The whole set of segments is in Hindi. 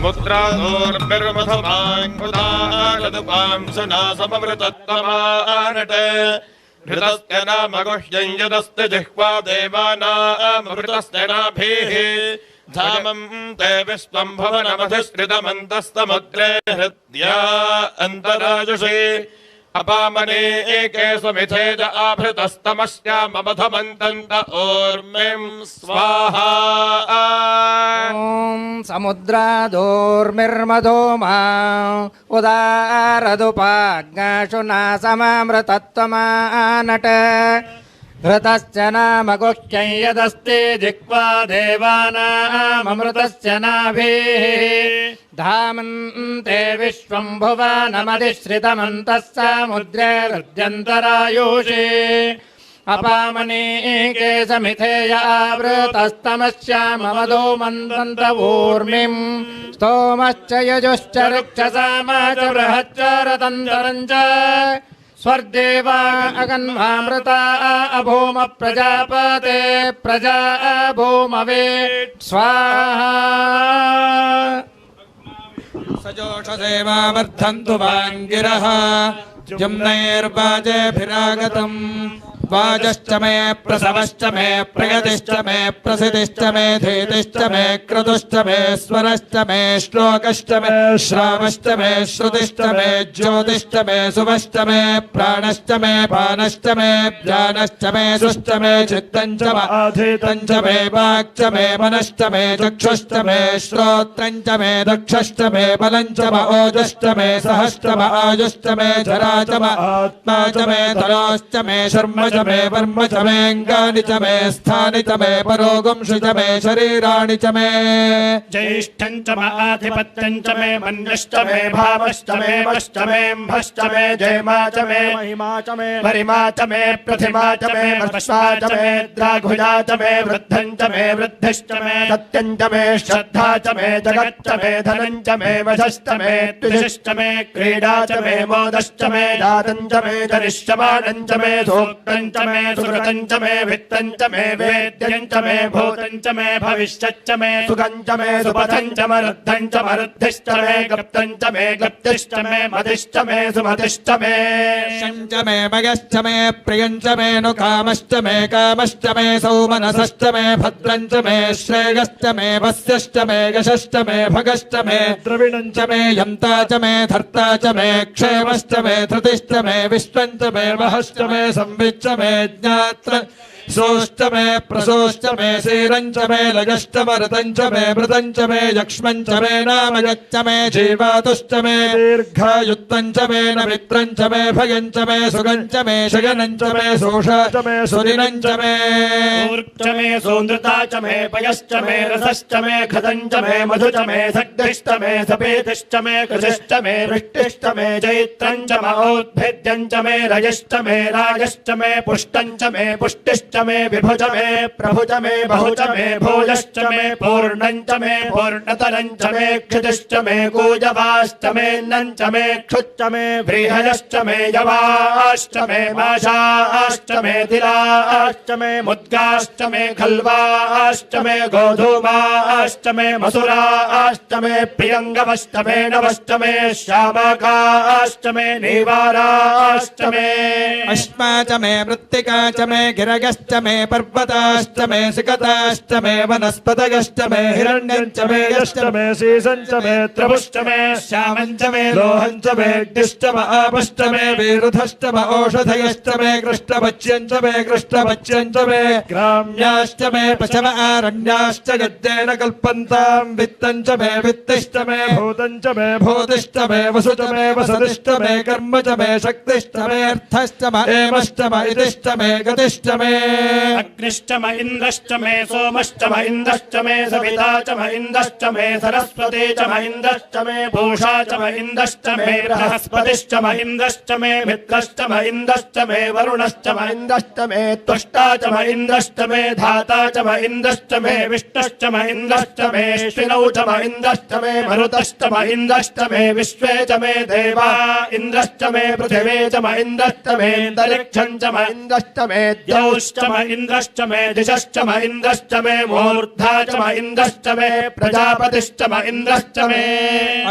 समुद्रादोर्मिर्मथमाङ्कुतारदुपांसना सममृतत्तमानट घृतस्य नाम गुह्यं यदस्ति जिह्वा देवानामृतस्य नाभिः धामं ते विश्वं भुवनमधिष्ठितमन्तस्तमुद्रे हृद्या अन्तराजुषे अपामने एके समिथेज आभृतस्तमश्याममधमन्तन्त ऊर्मिं स्वाहा ॐ समुद्रादोर्मिर्मधो मा उदारदुपाग्नाशु नासमामृतत्वमानट घृतस्य नाम गुह्यं यदस्ति जिह्वा देवानामृतस्य नाभिः धामन्ते विश्वं भुवनमधिश्रितमन्तः समुद्रे हृद्यन्तरायुषे अपामनेके समिथेय आवृतस्तमश्याममधो मन्दन्त ऊर्मिं स्तोमश्च यजुश्च ऋक्षसाम च बृहच्च रतन्तरं च स्वर्देवा अगन्वामृता अभूम प्रजापते प्रजा भूमवे स्वाहा सजोषदेवा वर्धन्तु वाङ्गिरः जुम्नैर्वाजेभिरागतम् वाजश्च मे प्रसवश्च मे प्रगतिश्च मे प्रसिद्धिश्च मे धीतिश्च मे क्रतुश्च मे स्वरश्च मे श्लोकश्च मे श्रावश्च मे श्रुतिश्च मे ज्योतिश्च मे शुभश्च मे प्राणश्च मे पानश्च मे ज्ञानश्च मे सुश्च मे चित्तञ्च मे आधीतञ्च मे वाक्च मे मनश्च मे चक्षुश्च मे श्रोत्रञ्च मे दक्षश्च मे बलञ्च मे ओजश्च मे सहश्च मे आयुश्च मे जरा च मे आत्मा च मे तरोश्च मे शर्म च मे वर्म च मे अंगानि च मे स्थानि च मे परोगुंषि च मे शरीराणि च मे ज्येष्ठं च मे आधिपत्यं च मे मन्यश्च मे भावश्च मे वश्च मे भश्च मे जयमा च मे महिमा च मे परिमा च मे प्रतिमा च मे वर्षा च मे द्राघुजा च मे वृद्धं च मे वृद्धिश्च मे सत्यं च मे श्रद्धा च मे जगच्च मे धनं च मे वशश्च मे द्विषश्च मे क्रीडा च मे मोदश्च मे दातं च मे जनिष्यमानं च मे सूक्तं च मे सुकृतं च मे वित्तं च मे वेद्यं च मे भूतं च मे भविष्यच्च मे सुखं च मे सुपथं च मरुद्धं च मरुद्धिश्च मे गप्तं च मे गप्तिश्च मे मदिश्च मे सुमतिश्च मे च मे मयश्च मे प्रियं च मे नु कामश्च मे कामश्च मे सौमनसश्च मे भद्रं च मे श्रेयश्च मे वस्यश्च मे यशश्च मे भगश्च मे द्रविणं च मे यन्ता च मे धर्ता च मे क्षेमश्च मे धृतिश्च मे विश्वं च मे वहश्च मे संविच्च मे ज्ञात्र सोश्च मे प्रसोश्च मे सीरञ्च मे लयश्च मरुतञ्च मे मृतञ्च मे यक्ष्मञ्च मे नामयच्च मे जीवातुश्च मे दीर्घायुत्तञ्च मे नमित्रञ्च मे भयञ्च मे सुगञ्च मे शयनञ्च मे सोषा च मे सुरिनञ्च मे ऊर्च मे सोन्द्रता च मे पयश्च मे रसश्च मे खदञ्च मे मधु च मे सग्धिश्च मे सपेतिश्च मे कृशिश्च मे वृष्टिश्च मे चैत्रञ्च मे औद्भिद्यञ्च मे रजश्च मे राजश्च मे पुष्टञ्च मे पुष्टिश्च मे विभुज मे प्रभुज मे बहुज मे भोजश्च मे पूर्णञ्च मे पूर्णतरञ्च मे क्षितिश्च मे कूजवाश्च मे नञ्च मे क्षुच्च मे व्रीहयश्च मे यवाश्च मे माशाश्च मे तिलाश्च मे मुद्गाश्च मे खल्वाश्च मे गोधूमाश्च मे मसुराश्च मे प्रियङ्गवश्च मे नवश्च मे श्यामाकाश्च मे नीवाराश्च मे अश्मा च मे मृत्तिका च मे गिरगश्च मे पर्वताश्च मे सिकताश्च मे वनस्पतयश्च मे हिरण्यञ्च मे यश्च मे शीसञ्च मे त्रपुश्च मे श्यामञ्च मे लोहञ्च मे अग्निश्च मे आपश्च मे विरुधश्च मे औषधयश्च मे कृष्णपच्यञ्च मे कृष्णपच्यञ्च मे ग्राम्याश्च मे पशव आरण्याश्च गद्येन कल्पन्तां वित्तञ्च मे वित्तिश्च मे भूतञ्च मे भूतिश्च मे वसु च मे वसतिश्च मे कर्म च मे शक्तिश्च मे अर्थश्च मे एमश्च मे इतिश्च मे गतिश्च मे अग्निश्च म इन्द्रश्च मे सोमश्च म इन्द्रश्च मे सविता च म इन्द्रश्च मे सरस्वती च म इन्द्रश्च मे पूषा च म इन्द्रश्च मे बृहस्पतिश्च म इन्द्रश्च मे मित्रश्च म इन्द्रश्च मे वरुणश्च म इन्द्रश्च मे त्वष्टा च म इन्द्रश्च इन्द्रश्च मे धाता च म इन्द्रश्च मे विष्णश्च म इन्द्रश्च मे श्विनौ च म इन्द्रश्च मे मरुतश्च म इन्द्रश्च मे विश्वे च मे देवा इन्द्रश्च मे पृथिवे च म इन्द्रश्च मे अन्तरिक्षं च म इन्द्रश्च मे द्यौश्च म इन्द्रश्च मे दिशश्च म इन्द्रश्च मे मूर्धा च म इन्द्रश्च मे प्रजापतिश्च म इन्द्रश्च मे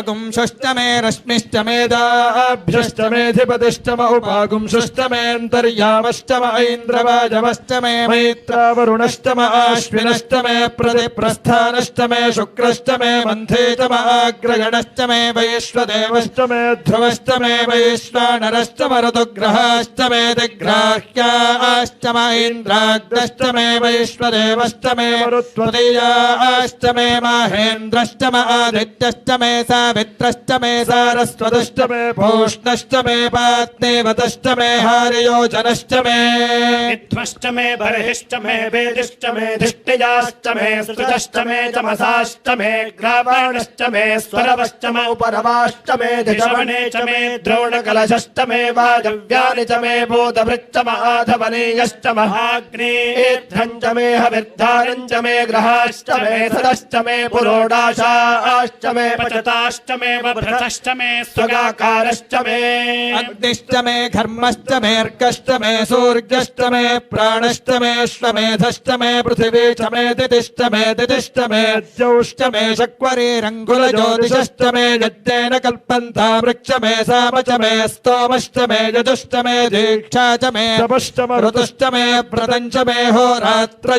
अगुंशश्च मे रश्मिश्च मेधाभ्यश्च मेधिपतिश्च म उपागुंशश्च मेऽन्तर्यामश्च म ऐन्द्रवायवश्च मे मैत्रावरुणश्च म आश्विनश्च मे प्रतिप्रस्थानश्च मे शुक्रश्च मे मन्थे च म आग्रगणश्च मे वैश्वदेवश्च मे ध्रुवश्च मे वैश्वानरश्च म ऋतुग्रहाश्च मे दिग्राह्याश्च म इन्द्राग्रश्च मे वैश्वदेवश्च मे मरुत्वदीयाश्च मे माहेन्द्रश्च म आदित्यश्च मे सावित्रश्च मे सारस्वतश्च मे पूष्णश्च मे पात्नेवतश्च मे हार्योजनश्च मे विध्वश्च मे बर्हिश्च मे वेदिश्च मे धिष्टियाश्च मे सृतश्च मे चमसाश्च मे ग्रावाणश्च मे स्वरवश्च म उपरवाश्च मे धिषवणे च मे द्रोणकलशश्च मे वाजव्यानि च मे भूतभृच्च म आधवनीयश्च महाग्नेध्रं च मे हविर्धारं च मे ग्रहाश्च मे सदश्च मे पुरोडाशाश्च मे पचताश्च मे बभ्रतश्च मे स्वगाकारश्च मे अग्निश्च मे घर्मश्च मे अर्कश्च मे सूर्यश्च मे प्राणश्च मे श्वमेधश्च मे पृथिवी च मे दितिश्च मे दितिश्च मे द्यौश्च मे शक्वरीरङ्गुलज्योतिषश्च मे यज्ञेन कल्पन्ता वृक्ष मे साम च मे स्तोमश्च मे यजुश्च मे दीक्षा च मे तपश्च मे ऋतुश्च मे व्रतं च मे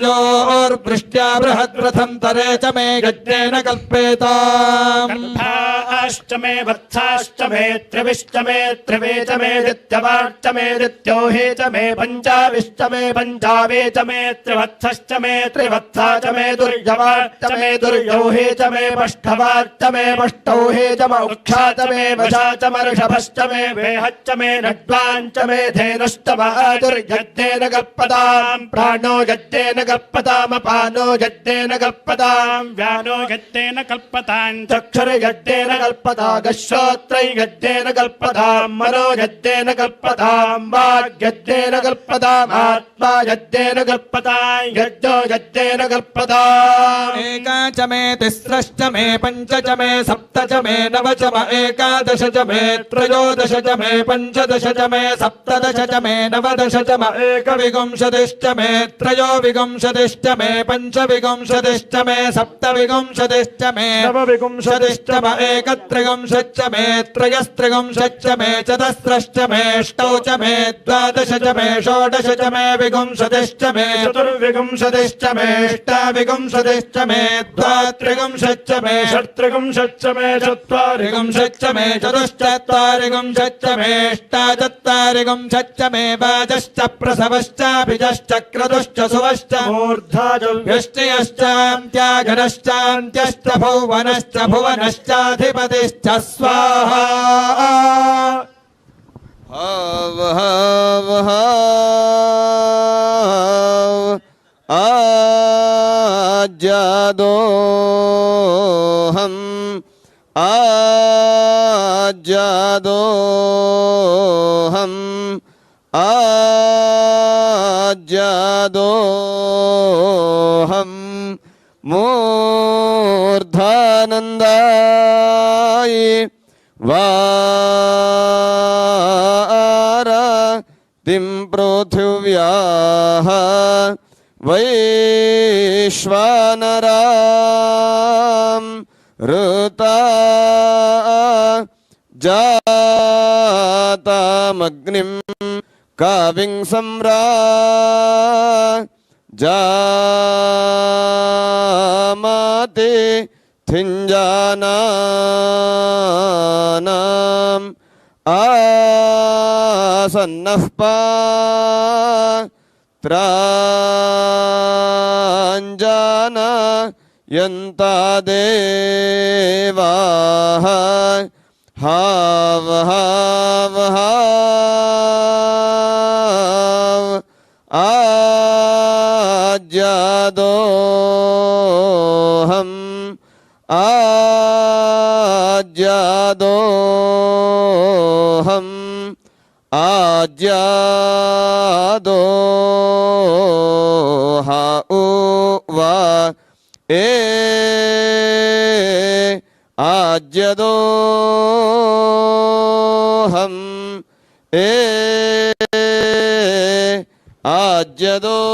होरात्रयोर्वृष्ट्या बृहद्रथं तरे च मे यज्ञेन कल्पेताम् गर्भाश्च मे वत्साश्च मे त्रिविश्च मे त्रिवे च मे दित्यवाश्च मे दित्योहे च मे पञ्चाविश्च मे पञ्चावे च मे त्रिवत्सश्च मे त्रिवत्सा च मे दुर्यवाश्च मे दुर्योहे च मे पष्ठवाश्च मे पष्टौहे च म उक्षा च मे वशा च मर्षभश्च मे वेहश्च मे नड्वाञ्च मे धेनुश्च म आदुर्यज्ञेन कल्पताम् प्राणो यज्ञेन कल्पताम् अपानो यज्ञेन कल्पताम् व्यानो यज्ञेन कल्पताम् चक्षुर्यज्ञेन कल्पता गश्रोत्रै यज्ञेन कल्पताम् मनो यज्ञेन कल्पताम् वाग्यज्ञेन कल्पताम् आत्मा यज्ञेन कल्पताम् यज्ञो यज्ञेन कल्पताम् एका च मे तिस्रश्च मे पञ्च च मे सप्त च मे नव च म एकादश च मे त्रयोदश च मे पञ्चदश च मे सप्तदश च मे नवदश च म एकविंशतिश्च मे त्रयोविंशतिश्च मे पञ्चविंशतिश्च मे सप्तविंशतिश्च मे नवविंशतिश्च म एकत्रिंशच्च मे त्रयस्त्रिंशच्च मे चतस्रश्च मे अष्टौ च मे द्वादश च मे षोडश च मे विंशतिश्च मे चतुर्विंशतिश्च मे अष्टाविंशतिश्च मे द्वात्रिंशच्च मे षट्त्रिंशच्च मे चत्वारिंशच्च मे चतुश्चत्वारिंशच्च मे अष्टाचत्वारिंशच्च मे वाजश्च प्रसवश्चाभिजश्च क्रतुश्च सुवश्च मूर्धा च व्यष्टयश्चान्त्याघनश्चान्त्यश्च भुवनश्च भुवनश्चाधिपतिश्च स्वाहा हाव हाव हाव आज्यादोहम् आज्यादोहम् आज्यादोहम् मूर्धानन्दाय वारातिं पृथिव्याः वैश्वानरां ऋता जातामग्निं काविं सम्रा जामाते थिञ्जानानाम् आसन्नः पात्राञ्जाना यन्ता देवाः हाव हाव हाव आज्यादोहम् आज्यादोहम् आज्यादोहा आज्यदोहम् आज्यदोहम्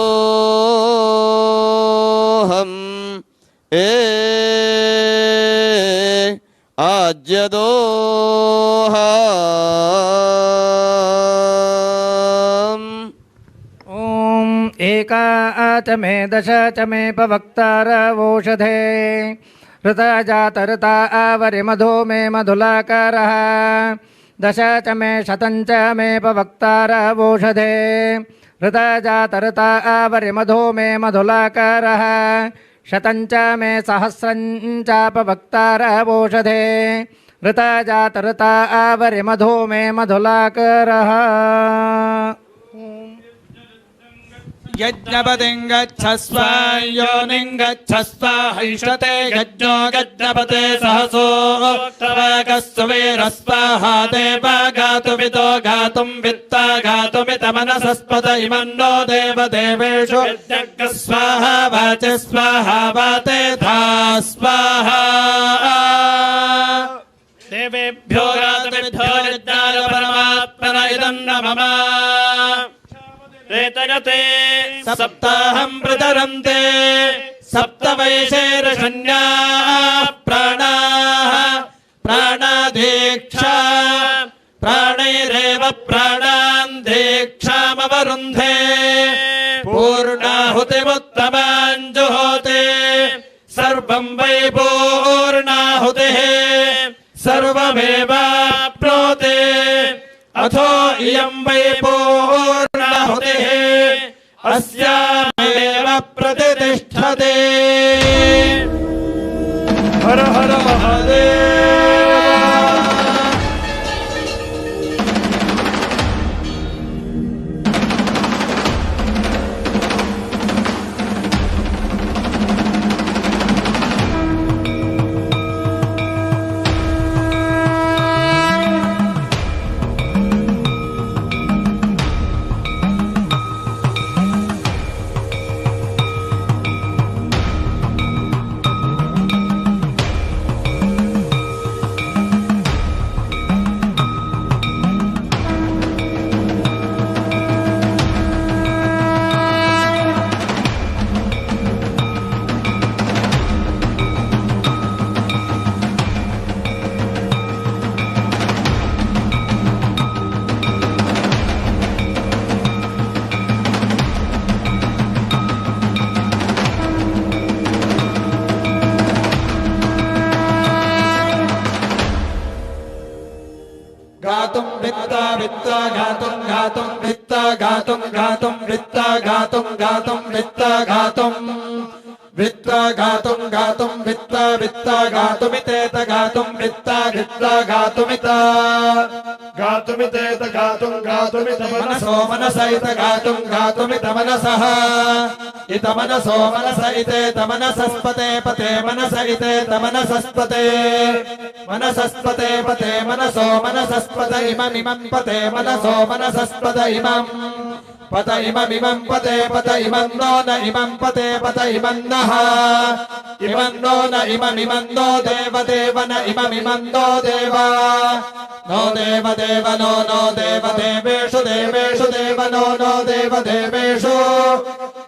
आज्यदोहम् ॐ एका च मे दश च मे पवक्तारवोषधे ऋता जातऋता आवरिमधो मे मधुलाकारः दश च मे शतं च मे पवक्तारवोषधे ऋता जातऋता आवरिमधो मे मधुलाकारः शतं च मे सहस्रं चापवक्तारवोषधे ऋता जातऋता आवरिमधो मे मधुलाकारः यज्ञपतिं गच्छस्व योनिं गच्छस्व हैषते यज्ञो गज्ञपते सहसोक्तवाकस्तु वीरस्वाहा देवा गातुमितो गातुं वित्ता गातुमित मनसस्पत इमन्नो देवदेवेषु स्वाहा वाचे स्वाहा वाते धा स्वाहा देवेभ्यो गातुमिभ्यो यज्ञाय परमात्मन इदं नमः रेतयते सप्ताहं प्रतरन्ते सप्तवैशेरशन्या प्राणाः प्राणादीक्षा प्राणैरेव प्राणान् दीक्षामवरुन्धे पूर्णाहुतिमुत्तमां जुहोते सर्वं वै पूर्णाहुतिः सर्वमेवाप्नोति अथो इयं वै पूर्णाहुतिः अस्यामेव प्रतिष्ठते हर हर महादेव गातुं वित्ता वित्ता गातुं गातुं वित्ता गातुं गातुं वित्ता गातुं गातुं वित्ता गातुं वित्ता गातुं गातुं वित्ता वित्ता गातुमितेत गातुं वित्ता वित्ता गातुमिता गातुमितेत गातुं गातुमित मनसो मनसैत गातुं गातुमित मनसः इत मनसो मनस इतेत मनसस्पते पते मनस इतेत मनसस्पते मनसस्पते पते मनसो मनसस्पत इममिमं पते मनसो मनसस्पत इमं पत इममिमं पते पत इमं नो न इमं पते पत इमं नः इमं नो न इममिमं नो देवदेव न इममिमं नो देवा नो देवदेव नो नो देवदेवेषु देवेषु देव नो नो देवदेवेषु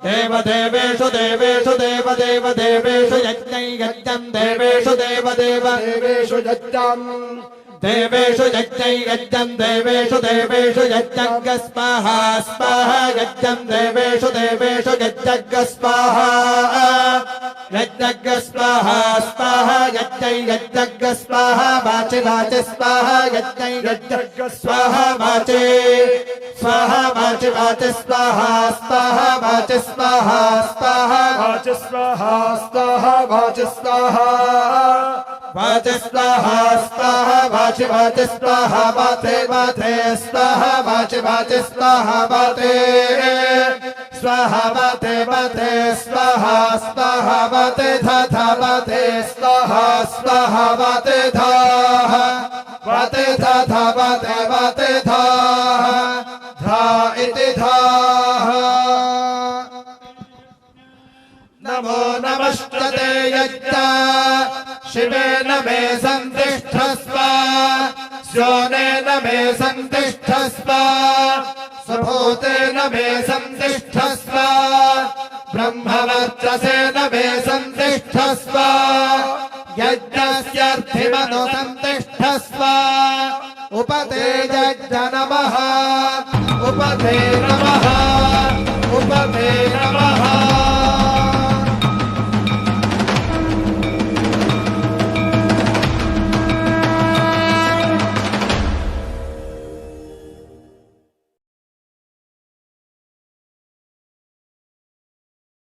देवदेवेषु देवेषु देवदेव देवेषु यज्ञै यज्ञं देवेषु देवदेव देवेषु यज्ञम् देवेषु यज्ञै यज्ञं देवेषु देवेषु यज्ञं स्वाहा स्वाहा यज्ञं देवेषु देवेषु यज्ञं स्वाहा यज्ञं स्वाहा स्वाहा यज्ञै यज्ञं स्वाहा वाचे वाचे स्वाहा यज्ञै यज्ञं स्वाहा वाचे स्वाहा वाचे वाचे स्वाहा स्वाहा वाचे स्वाहा स्वाहा वाचे स्वाहा स्वाहा वाचे स्वाहा वाचे स्वाहा स्वाहा वाचे वाचे स्वाहा वाचे वाचे स्वाहा वाचे वाचे स्वाहा वाचे स्वाहा वाचे वाचे स्वाहा स्वाहा वाचे धा धा वाचे स्वाहा स्वाहा वाचे धा वाचे धा धा वाचे वाचे धा धा इति धा नमो नमस्ते यज्ञ शिवेन मे सन्तिष्ठस्व स्योनेन मे सन्तिष्ठस्व स्वभूतेन मे सन्तिष्ठस्व ब्रह्मवर्चसेन मे सन्तिष्ठस्व यज्ञस्यार्थिमनु सन्तिष्ठस्व उपते यज्ञ नमः उपते नमः उपते नमः